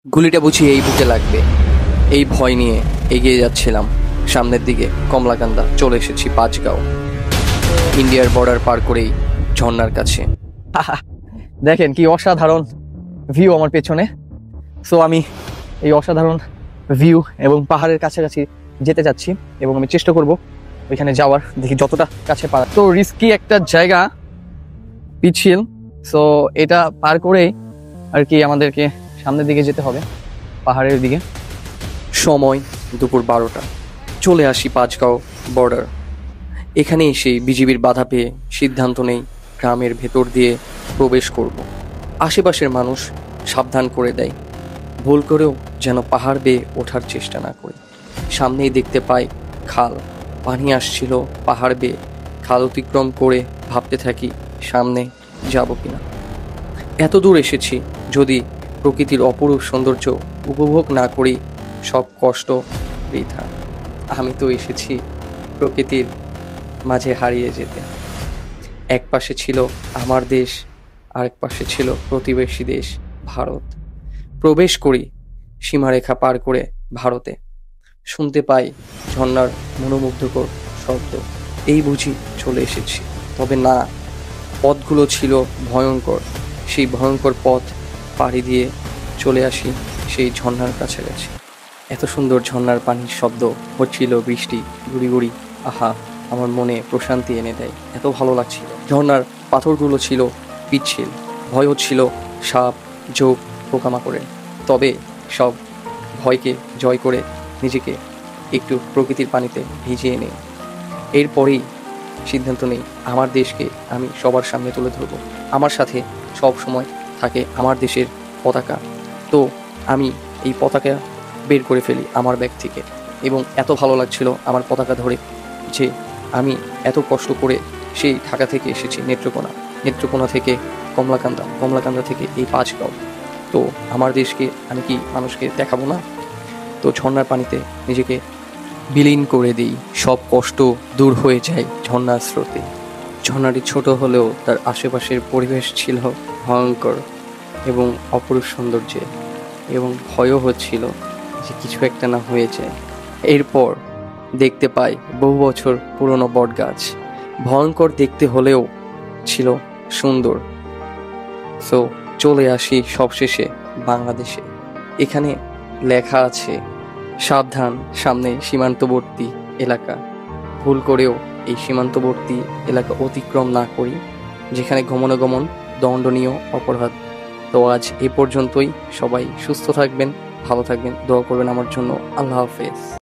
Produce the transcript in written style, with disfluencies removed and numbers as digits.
গুলিটা বুঝি এই বুকে লাগবে, এই ভয় নিয়ে এগিয়ে যাচ্ছিলাম সামনের দিকে। কমলাকান্দা চলে এসেছি পাঁচগাঁও, ইন্ডিয়ার বর্ডার পার করেই ঝর্ণার কাছে। দেখেন কি অসাধারণ ভিউ আমার পেছনে। সো আমি এই অসাধারণ ভিউ এবং পাহাড়ের কাছাকাছি যেতে যাচ্ছি এবং আমি চেষ্টা করব ওইখানে যাওয়ার, দেখি যতটা কাছে পারা। তো রিস্কি একটা জায়গা, পিচ্ছিল। সো এটা পার করেই আর কি আমাদেরকে সামনের দিকে যেতে হবে, পাহাড়ের দিকে। সময় দুপুর 12টা। চলে আসি পাঁচগাঁও বর্ডার। এখানে এসে বিজিবির বাধা পেয়ে সিদ্ধান্ত নেই গ্রামের ভেতর দিয়ে প্রবেশ করব। আশেপাশের মানুষ সাবধান করে দেয়, ভুল করেও যেন পাহাড় বেয়ে ওঠার চেষ্টা না করি। সামনেই দেখতে পাই খাল, পানি আসছিল পাহাড় বেয়ে। খাল অতিক্রম করে ভাবতে থাকি সামনে যাব কিনা। এত দূর এসেছি, যদি প্রকৃতির অপরূপ সৌন্দর্য উপভোগ না করি সব কষ্ট বৃথা। আমি তো এসেছি প্রকৃতির মাঝে হারিয়ে যেতে। এক পাশে ছিল আমার দেশ, আরেক পাশে ছিল প্রতিবেশী দেশ ভারত। প্রবেশ করি সীমারেখা পার করে ভারতে। শুনতে পাই ঝর্ণার মনোমুগ্ধকর শব্দ। এই বুঝি চলে এসেছি। তবে না, পথগুলো ছিল ভয়ঙ্কর। সেই ভয়ঙ্কর পথ পাড়ি দিয়ে চলে আসি সেই ঝর্ণার কাছাকাছি। এত সুন্দর ঝর্ণার পানির শব্দ হচ্ছিল, বৃষ্টি গুড়ি গুড়ি। আহা, আমার মনে প্রশান্তি এনে দেয়, এত ভালো লাগছিল। ঝর্ণার পাথরগুলো ছিল পিচ্ছিল, ভয় হচ্ছিল সাপ, জোক, পোকামাকড়ের। তবে সব ভয়কে জয় করে নিজেকে একটু প্রকৃতির পানিতে ভিজিয়ে নেই। এরপরেই সিদ্ধান্ত নেই আমার দেশকে আমি সবার সামনে তুলে ধরবো। আমার সাথে সব সময় থাকে আমার দেশের পতাকা। তো আমি এই পতাকা বের করে ফেলি আমার ব্যাগ থেকে, এবং এত ভালো লাগছিল আমার পতাকা ধরে যে আমি এত কষ্ট করে সেই ঢাকা থেকে এসেছি নেত্রকোনা, নেত্রকোনা থেকে কমলাকান্দা, কমলাকান্দা থেকে এই পাঁচগাঁও। তো আমার দেশকে আমি কি মানুষকে দেখাবো না? তো ঝর্ণার পানিতে নিজেকে বিলীন করে দিই, সব কষ্ট দূর হয়ে যায় ঝর্ণার স্রোতে। ঝর্ণাটি ছোট হলেও তার আশেপাশের পরিবেশ ছিল ভয়ঙ্কর এবং অপরূপ সৌন্দর্যে, এবং ভয়ও হচ্ছিল যে কিছু একটা না হয়ে যায়। এরপর দেখতে পাই বহু বছর পুরনো বটগাছ, ভয়ঙ্কর দেখতে হলেও ছিল সুন্দর। সো চলে আসি সবশেষে বাংলাদেশে। এখানে লেখা আছে সাবধান, সামনে সীমান্তবর্তী এলাকা। ভুল করেও এই সীমান্তবর্তী এলাকা অতিক্রম না করি, যেখানে গমনাগমন দণ্ডনীয় অপরাধ। তো আজ এ পর্যন্তই। সবাই সুস্থ থাকবেন, ভালো থাকবেন, দোয়া করবেন আমার জন্য। আল্লাহ হাফেজ।